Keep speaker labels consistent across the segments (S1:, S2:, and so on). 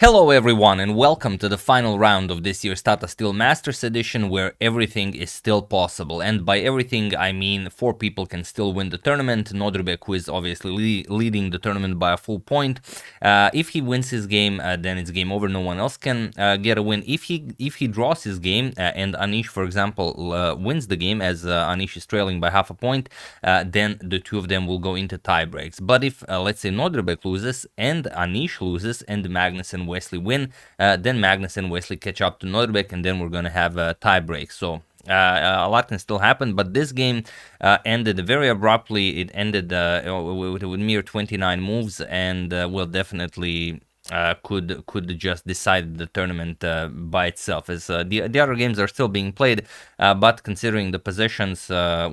S1: Hello everyone and welcome to the final round of this year's Tata Steel Masters edition, where everything is still possible. And by everything I mean 4 people can still win the tournament. Nodirbek, who is obviously leading the tournament by a full point. If he wins his game, then it's game over. No one else can get a win. If he draws his game and Anish, for example, wins the game, as Anish is trailing by half a point, then the two of them will go into tie breaks. But if let's say Nodirbek loses and Anish loses and Magnus and Wesley win, then Magnus and Wesley catch up to Nodirbek, and then we're gonna have a tie break. So a lot can still happen, but this game ended very abruptly. It ended with mere 29 moves, and will definitely could just decide the tournament by itself, as the other games are still being played, but considering the possessions, the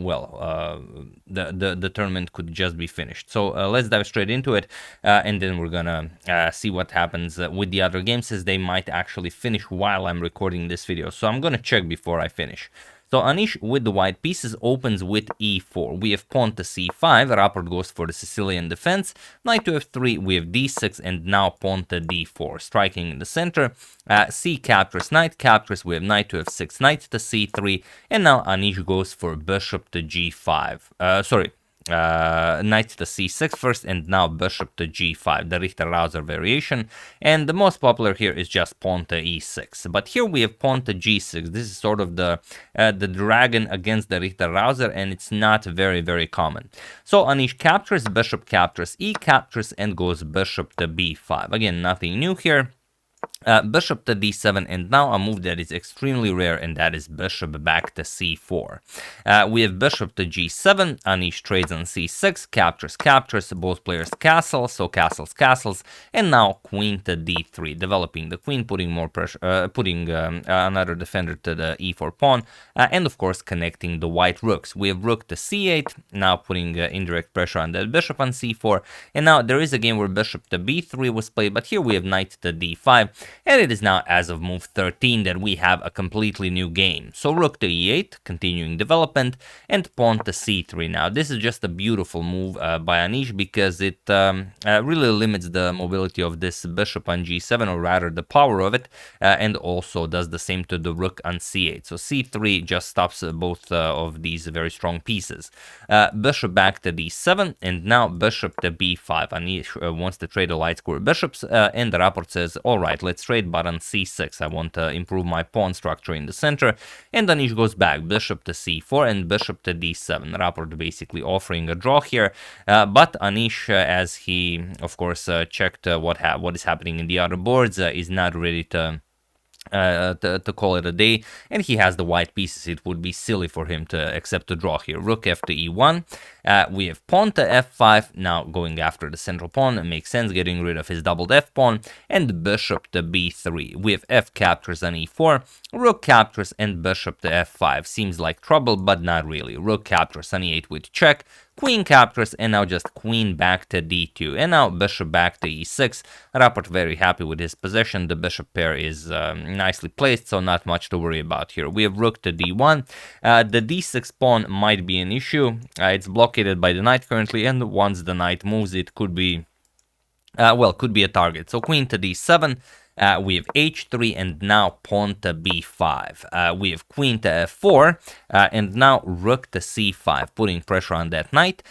S1: tournament could just be finished. So let's dive straight into it, and then we're gonna see what happens with the other games, as they might actually finish while I'm recording this video. So I'm gonna check before I finish. So Anish, with the white pieces, opens with e4. We have pawn to c5, Rapport goes for the Sicilian defense, knight to f3, we have d6, and now pawn to d4, striking in the center. C captures, knight captures, we have knight to f6, knight to c3, and now Anish goes for bishop to g5. Knight to c6 first, and now bishop to g5, the Richter-Rauzer variation, and the most popular here is just pawn to e6. But here we have pawn to g6. This is sort of the dragon against the Richter-Rauzer, and it's not very common. So Anish captures, bishop captures, e captures, and goes bishop to b5. Again, nothing new here. Bishop to d7, and now a move that is extremely rare, and that is bishop back to c4. We have bishop to g7, Anish trades on c6, captures, both players castle, so castles, and now queen to d3, developing the queen, putting more pressure, putting another defender to the e4 pawn, and of course connecting the white rooks. We have rook to c8, now putting indirect pressure on the bishop on c4, and now there is a game where bishop to b3 was played, but here we have knight to d5, and it is now, as of move 13, that we have a completely new game. So rook to e8, continuing development, and pawn to c3. Now this is just a beautiful move by Anish, because it really limits the mobility of this bishop on g7, or rather the power of it, and also does the same to the rook on c8. So c3 just stops both of these very strong pieces. Bishop back to d7, and now bishop to b5. Anish wants to trade the light square bishops, and the Rapport says, alright, let's trade, but on c6 I want to improve my pawn structure in the center, and Anish goes back, bishop to c4 and bishop to d7. Rapport basically offering a draw here, but Anish, as he of course checked what is happening in the other boards, is not ready to call it a day, and he has the white pieces. It would be silly for him to accept a draw here. Rook f to e1, we have pawn to f5, now going after the central pawn. It makes sense, getting rid of his doubled f pawn, and bishop to b3. We have f captures on e4, rook captures, and bishop to f5. Seems like trouble, but not really. Rook captures on e8 with check, queen captures, and now just queen back to d2, and now bishop back to e6. Rapport very happy with his possession. The bishop pair is nicely placed, so not much to worry about here. We have rook to d1. The d6 pawn might be an issue. It's blockaded by the knight currently, and once the knight moves, it could be could be a target. So queen to d7. We have h3, and now pawn to b5. We have queen to f4, and now rook to c5, putting pressure on that knight.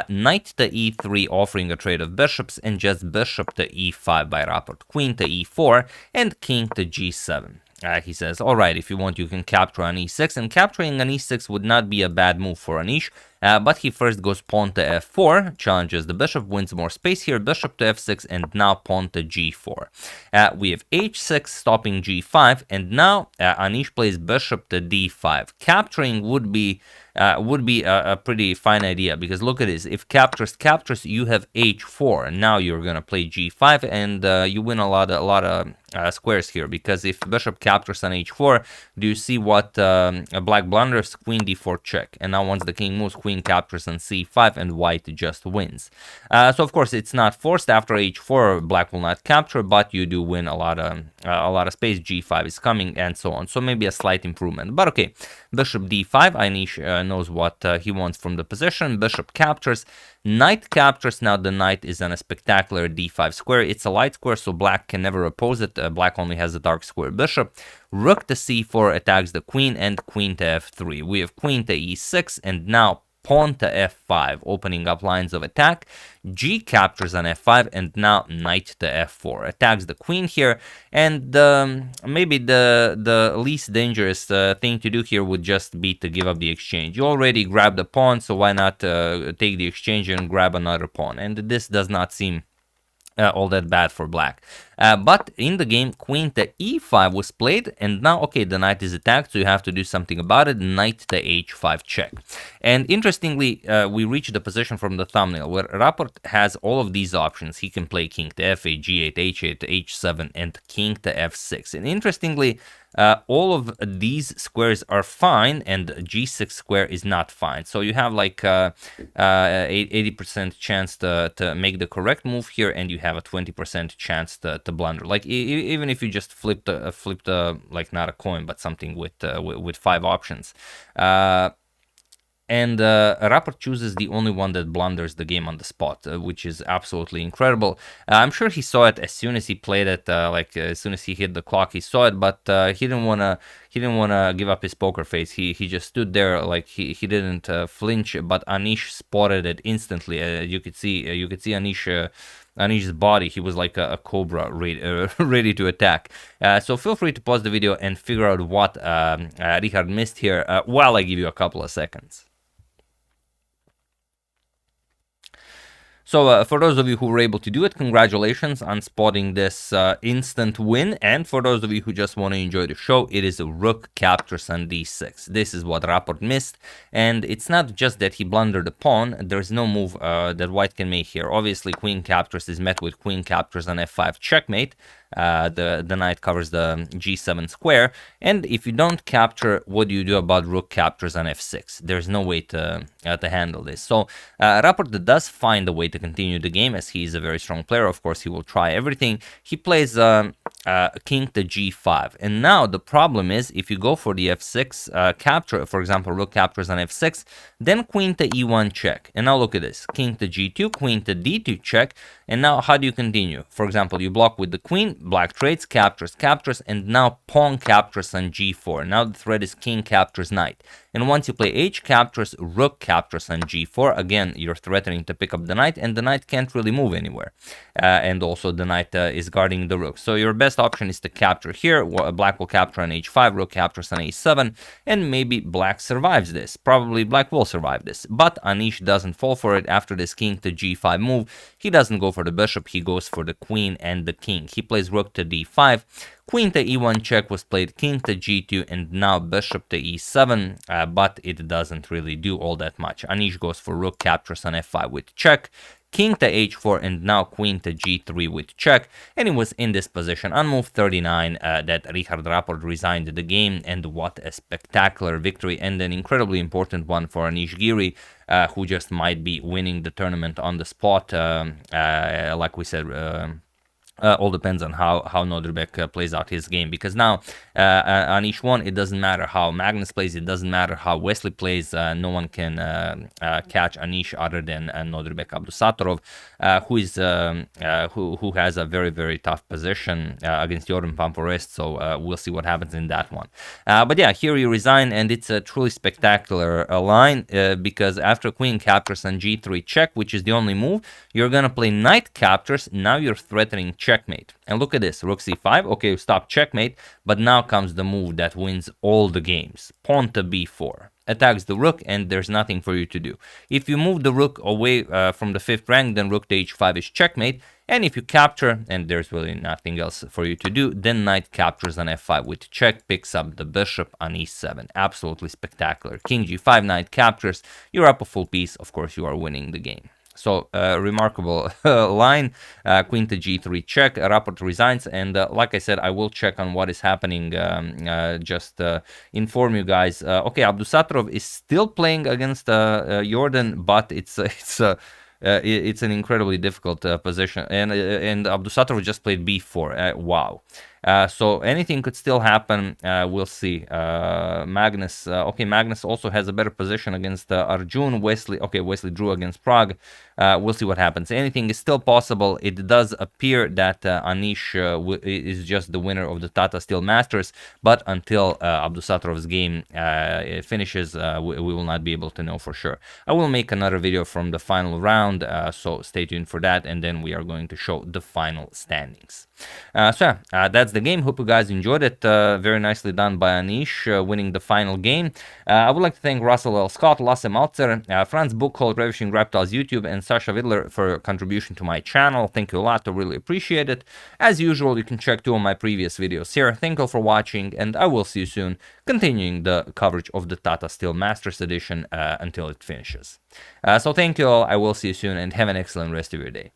S1: Knight to e3, offering a trade of bishops, and just bishop to e5 by Rapport. Queen to e4, and king to g7. He says, alright, if you want, you can capture on e6, and capturing on e6 would not be a bad move for Anish, but he first goes pawn to f4, challenges the bishop, wins more space here, bishop to f6, and now pawn to g4. We have h6, stopping g5, and now Anish plays bishop to d5. Capturing would be a pretty fine idea, because look at this. If captures, you have h4. Now you're gonna play g5, and you win a lot of squares here, because if bishop captures on h4, do you see what black blunders? Queen d4 check, and now once the king moves, queen captures on c5, and white just wins. So of course it's not forced. After h4, black will not capture, but you do win a lot of a lot of space. G5 is coming, and so on. So maybe a slight improvement. But okay, bishop D5. Anish knows what he wants from the position. Bishop captures. Knight captures. Now the knight is on a spectacular D5 square. It's a light square, so black can never oppose it. Black only has a dark square bishop. Rook to C4 attacks the queen, and queen to F3. We have queen to E6, and now pawn to F5, opening up lines of attack. G captures on F5, and now knight to F4 attacks the queen here. And maybe the least dangerous thing to do here would just be to give up the exchange. You already grabbed a pawn, so why not take the exchange and grab another pawn? And this does not seem all that bad for black. But in the game, queen to E5 was played, and now, okay, the knight is attacked, so you have to do something about it. Knight to H5 check. And interestingly, we reach the position from the thumbnail where Rapport has all of these options. He can play king to F8, G8, H8, H7, and king to F6. And interestingly, all of these squares are fine, and G6 square is not fine. So you have like 80% chance to make the correct move here, and you have a 20% chance to blunder. Like even if you just flipped like not a coin, but something with 5 options. And Rapport chooses the only one that blunders the game on the spot, which is absolutely incredible. I'm sure he saw it as soon as he played it, like as soon as he hit the clock, he saw it, but he didn't wanna give up his poker face. He just stood there, like he didn't flinch. But Anish spotted it instantly. You could see Anish's body. He was like a cobra ready to attack. So feel free to pause the video and figure out what Richard missed here while I give you a couple of seconds. So for those of you who were able to do it, congratulations on spotting this instant win. And for those of you who just want to enjoy the show, it is a rook captures on D6. This is what Rapport missed. And it's not just that he blundered the pawn. There's no move that white can make here. Obviously, queen captures is met with queen captures on F5 checkmate. The knight covers the G7 square, and if you don't capture, what do you do about rook captures on F6? There's no way to handle this. So Rapport does find a way to continue the game, as he is a very strong player. Of course, he will try everything. He plays king to G5, and now the problem is if you go for the F6 capture, for example, rook captures on F6, then queen to E1 check. And now look at this: king to G2, queen to D2 check. And now how do you continue? For example, you block with the queen, black trades, captures, and now pawn captures on G4. Now the threat is king captures knight. And once you play H captures, rook captures on G4. Again, you're threatening to pick up the knight, and the knight can't really move anywhere. And also the knight is guarding the rook. So your best option is to capture here. Black will capture on H5, rook captures on A7, and maybe black survives this. Probably black will survive this. But Anish doesn't fall for it. After this king to G5 move, he doesn't go for the bishop, he goes for the queen and the king. He plays rook to D5. Queen to E1 check was played, king to G2, and now bishop to E7, but it doesn't really do all that much. Anish goes for rook captures on F5 with check, king to H4, and now queen to G3 with check. And it was in this position on move 39 that Richard Rapport resigned the game, and what a spectacular victory, and an incredibly important one for Anish Giri, who just might be winning the tournament on the spot. Like we said, all depends on how Nodirbek plays out his game, because now Anish won. It doesn't matter how Magnus plays, it doesn't matter how Wesley plays. No one can catch Anish other than Nodirbek Abdusattorov, who has a very, very tough position against Jordan Pamporest. So we'll see what happens in that one. But yeah, here you resign, and it's a truly spectacular line, because after queen captures on G3 check, which is the only move, you're gonna play knight captures. Now you're threatening checkmate. And look at this, rook c5, okay, stop checkmate, but now comes the move that wins all the games. Pawn to b4. Attacks the rook, and there's nothing for you to do. If you move the rook away from the 5th rank, then rook to h5 is checkmate. And if you capture, and there's really nothing else for you to do, then knight captures on f5 with check, picks up the bishop on e7. Absolutely spectacular. King g5, knight captures, you're up a full piece, of course you are winning the game. So, remarkable line, queen to g3 check, Rapport resigns, and like I said, I will check on what is happening, just inform you guys. Okay, Abdusattorov is still playing against Jordan, but it's an incredibly difficult position, and Abdusattorov just played b4. Wow. So anything could still happen. We'll see. Magnus, okay, Magnus also has a better position against Arjun. Wesley drew against Prague. We'll see what happens. Anything is still possible. It does appear that Anish is just the winner of the Tata Steel Masters, but until Abdusattorov's game finishes, we will not be able to know for sure. I will make another video from the final round, so stay tuned for that, and then we are going to show the final standings. That's the game. Hope you guys enjoyed it. Very nicely done by Anish, winning the final game. I would like to thank Russell L. Scott, Lasse Maltzer, Franz Buchholz, Ravishing Reptiles YouTube, and Sasha Vidler for your contribution to my channel. Thank you a lot. I really appreciate it. As usual, you can check 2 of my previous videos here. Thank you for watching, and I will see you soon, continuing the coverage of the Tata Steel Masters edition until it finishes. So thank you all. I will see you soon, and have an excellent rest of your day.